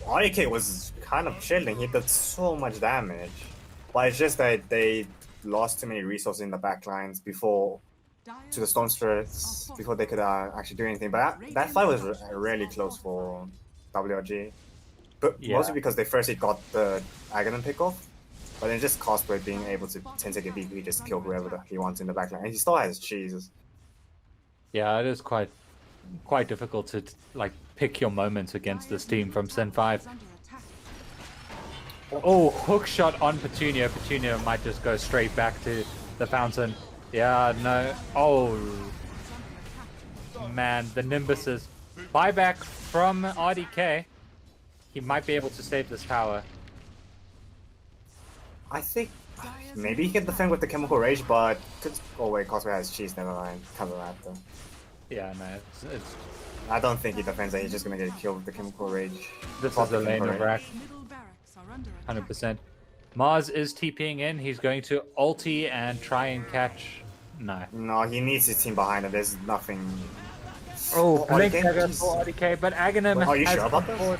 RDK was kind of chilling. He did so much damage. But it's just that they lost too many resources in the backlines before to the Storm Spirits before they could actually do anything. But that fight was really close for WRG. But mostly because they firstly got the Aghanim pick off, but then just Castaway being able to 10-second a BP just kill whoever he wants in the backline. And he still has cheese. Yeah, it is quite difficult to like pick your moments against this team from Sin 5. Oh, hook shot on Petunia. Petunia might just go straight back to the fountain. Yeah, no. Oh, man, the Nimbuses. Buyback from RDK. He might be able to save this tower. I think maybe he can defend with the Chemical Rage, but could... Oh wait, Castaway has cheese, never mind. Cover that though. Yeah, no, it's... I don't think he defends that, he's just gonna get killed with the Chemical Rage. This is the lane of Rack. 100%. Mars is TPing in. He's going to ulti and try and catch... No. No, he needs his team behind him. There's nothing... Oh, blink dagger for RDK, but Aghanim are you has sure about this?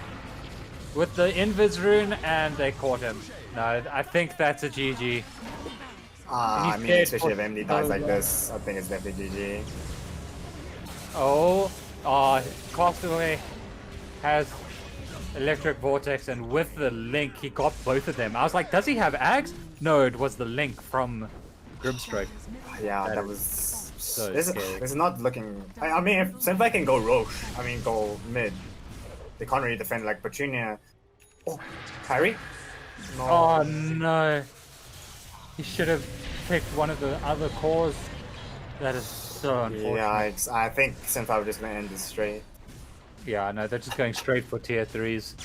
With the Invis rune, and they caught him. No, I think that's a GG. I mean, especially if MD dies like this, I think it's definitely GG. Oh, Castaway has Electric Vortex, and with the link, he got both of them. I was like, does he have Ags? No, it was the link from Grimstroke. Yeah, that was... So this is not looking... I mean, if Senpai can go Roche, I mean, go mid, they can't really defend like Petunia. Oh, Harry? No. Oh no. He should have picked one of the other cores. That is so unfortunate. Yeah, I think Senpai are just gonna end this straight. Yeah, no, they're just going straight for tier 3s.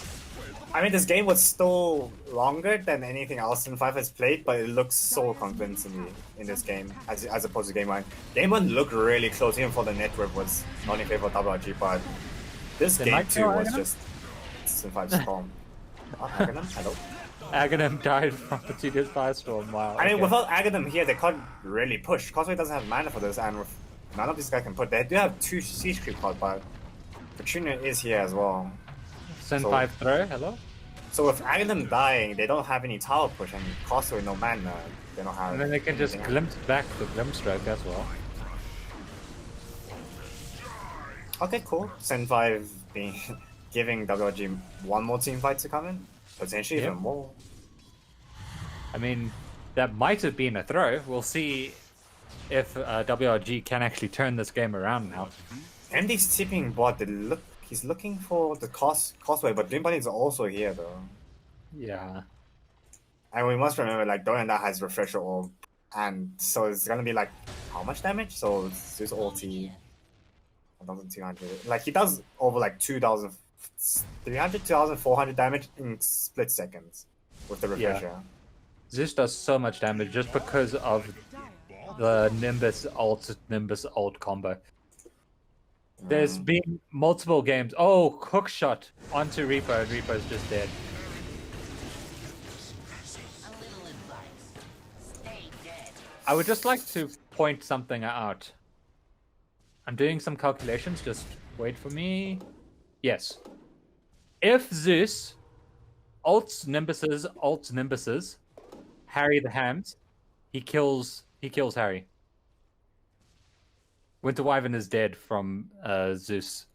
I mean, this game was still longer than anything else Sin 5 has played, but it looks so convincingly in this game as opposed to Game 1. Game 1 looked really close, even for the network was not in favor of WRG, but this Game 2 was just Sin 5's storm. Aghanim? Hello? Aghanim died from Petunia's Firestorm. Wow. I mean, without Aghanim here, they can't really push. Castaway doesn't have mana for this, and with none of these guys can put. They do have 2 Siege Creep cards, but Petunia is here as well. Sin 5 throw, hello? So with Aghanim dying, they don't have any tower push, and Castaway no mana. They don't have. And then they can just glimpse back the Glimstroke as well. Okay, cool. Sin 5 being giving WRG one more team fight to come in, potentially even more. I mean, that might have been a throw. We'll see if WRG can actually turn this game around now. MD's tipping bot. He's looking for the Castaway, but Doom Bunny is also here though. Yeah. And we must remember, like, Doran that has Refresher Orb, and so it's gonna be like how much damage? So it's just ulti 1,200. Like he does over like 2,300, 2,400 damage in split seconds with the Refresher. Yeah. Zeus does so much damage just because of the Nimbus ult combo. There's been multiple games. Oh, hook shot onto Reaper, and Reaper's just dead. I would just like to point something out. I'm doing some calculations, just wait for me. Yes. If Zeus ults Nimbuses, Harry the Hams, he kills Harry. Winter Wyvern is dead from Zeus's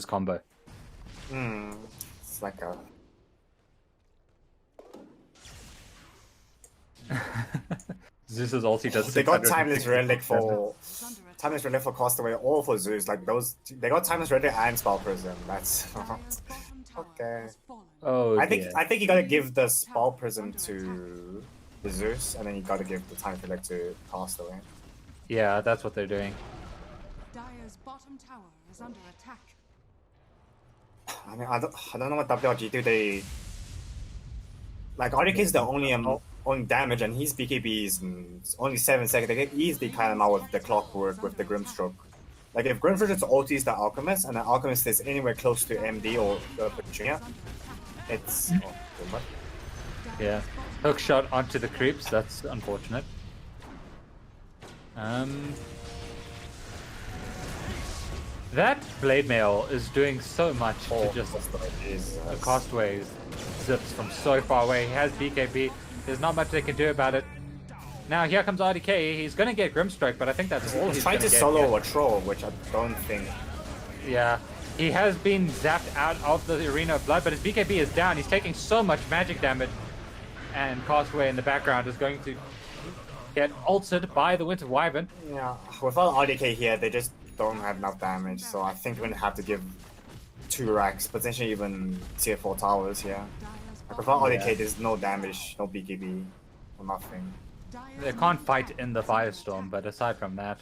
combo. It's like a... Zeus's ulti does They got 660 Timeless Relic damage. for Castaway or for Zeus. Like those, they got Timeless Relic and Spell Prism. That's okay. Oh, I think you gotta give the Spell Prism to the Zeus, and then you gotta give the Timeless Relic to Castaway. Yeah, that's what they're doing. Dire's bottom tower is under attack. I mean, I don't know what WRG do. They like RDK is the only damage, and his BKB is only 7 seconds. They can easily kind him out with the clockwork with the Grimstroke. Like if Grimstroke just ultis the Alchemist, and the Alchemist is anywhere close to MD or Petunia, it's Yeah, hook shot onto the creeps. That's unfortunate. That blade mail is doing so much to just the Castaway zips from so far away. He has BKB. There's not much they can do about it. Now here comes RDK. He's gonna get Grimstrike, but I think that's all he's trying to solo a troll, which I don't think. Yeah, he has been zapped out of the Arena of Blood, but his BKB is down. He's taking so much magic damage, and Castaway in the background is going to get ulted by the Winter Wyvern. Yeah, without RDK here, they just don't have enough damage, so I think we're gonna have to give 2 racks, potentially even tier 4 towers here. Like without RDK, there's no damage, no BKB, or nothing. They can't fight in the Firestorm, but aside from that...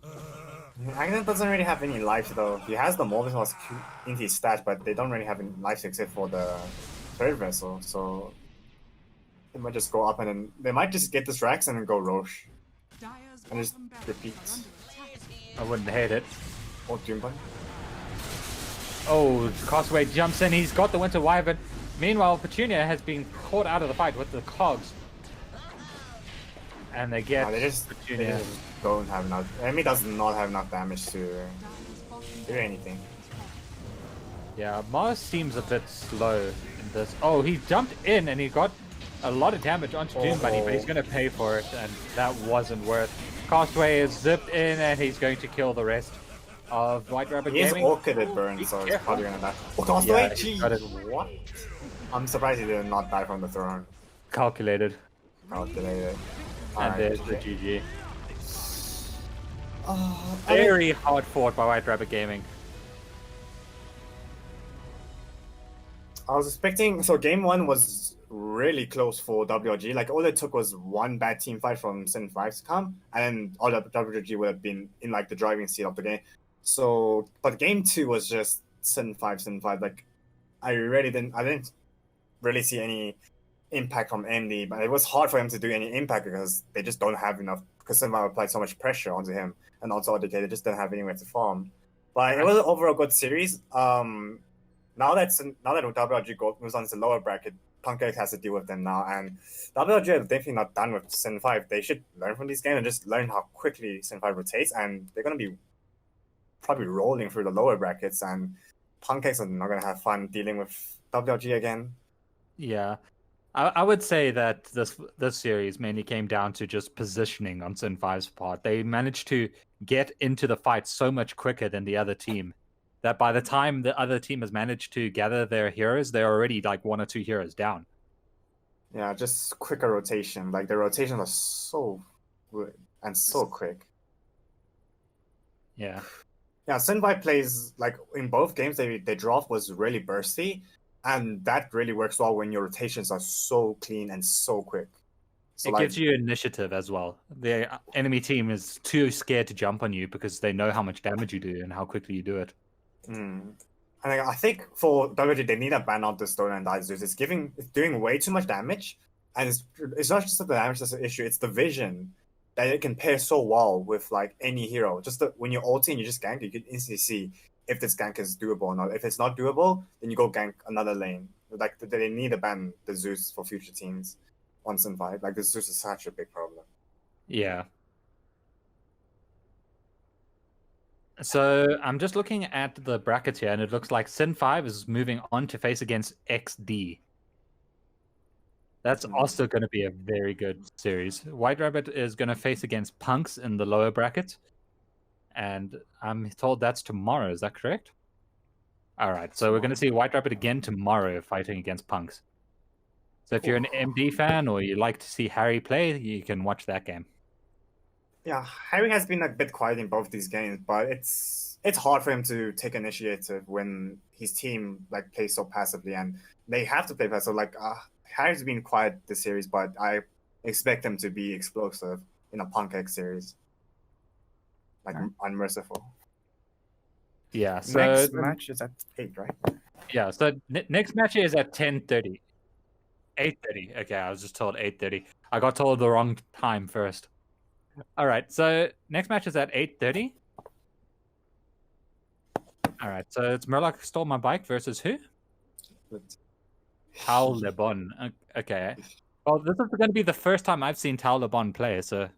Aghanim doesn't really have any life though. He has the Morbid into his stats, but they don't really have any life except for the third vessel, so they might just go up and then they might just get this Rax and then go Roche. And just repeat. I wouldn't hate it. Or Doomban. Oh, Castaway jumps in. He's got the Winter Wyvern. Meanwhile, Petunia has been caught out of the fight with the cogs. And they get they just don't have enough. Enemy does not have enough damage to do anything. Yeah, Mars seems a bit slow in this. Oh, he jumped in and he got a lot of damage onto Doom Bunny, but he's going to pay for it, and that wasn't worth. Castaway is zipped in and he's going to kill the rest of White Rabbit Gaming. He's orchided burn, so he's probably going to die. Oh, Castaway? Yeah, what? I'm surprised he did not die from the throne. Calculated. Calculated. And there's the GG. Very hard fought by White Rabbit Gaming. I was expecting, so game 1 was really close for WRG. Like all it took was one bad team fight from Sin 5 to come, and then all the WRG would have been in like the driving seat of the game. So, but game 2 was just Sin 5. Like I didn't really see any impact from MD, but it was hard for him to do any impact because they just don't have enough, because Sin 5 applied so much pressure onto him, and also RDK, they just don't have anywhere to farm. But it was an overall good series. Now that WRG moves on to the lower bracket, Punkx has to deal with them now, and WRG are definitely not done with Sin 5. They should learn from this game and just learn how quickly Sin 5 rotates, and they're going to be probably rolling through the lower brackets, and Punkx are not going to have fun dealing with WRG again. Yeah. I would say that this series mainly came down to just positioning on Sin 5's part. They managed to get into the fight so much quicker than the other team that by the time the other team has managed to gather their heroes, they're already like 1 or 2 heroes down. Yeah, just quicker rotation. Like the rotations are so good and so quick. Yeah. Yeah, Sin 5 plays, like in both games, they draft was really bursty. And that really works well when your rotations are so clean and so quick. So it gives you initiative as well. The enemy team is too scared to jump on you because they know how much damage you do and how quickly you do it. And I think for WG, they need to ban out the Stone and Die Zeus. It's doing way too much damage. And it's not just the damage that's the issue, it's the vision that it can pair so well with like any hero. Just when you're ulting, you just gank, you can instantly see if this gank is doable or not. If it's not doable, then you go gank another lane. Like they need to ban the Zeus for future teams on Sin 5. Like the Zeus is such a big problem. Yeah. So I'm just looking at the brackets here, and it looks like Sin 5 is moving on to face against XD. That's also going to be a very good series. White Rabbit is going to face against Punks in the lower bracket. And I'm told that's tomorrow. Is that correct? All right. So we're going to see White Rabbit again tomorrow fighting against Punks. So if you're an MD fan or you like to see Harry play, you can watch that game. Yeah, Harry has been a bit quiet in both these games, but it's hard for him to take initiative when his team like plays so passively, and they have to play passive. Like Harry's been quiet this series, but I expect him to be explosive in a Punk X series, like unmerciful. Yeah. So next match is at 8, right? Yeah. So next match is at 10:30. 8:30. Okay, I was just told 8:30. I got told the wrong time first. All right, so next match is at 8:30. All right, so it's Murloc Stole My Bike versus who? Tao Le Bon. Okay. Well, this is going to be the first time I've seen Tao Le Bon play, so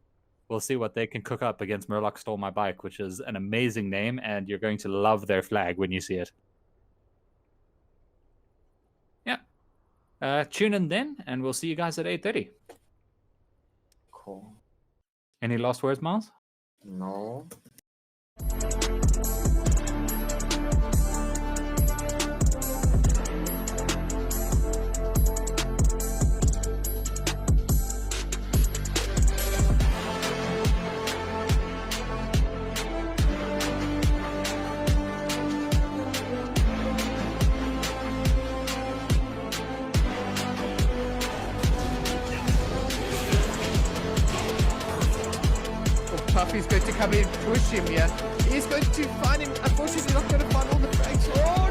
we'll see what they can cook up against Murloc Stole My Bike, which is an amazing name, and you're going to love their flag when you see it. Yeah. Tune in then, and we'll see you guys at 8:30. Cool. Any last words, Miles? No. Puffy's going to come in and push him here. He's going to find him. Unfortunately, not going to find all the frags. Oh!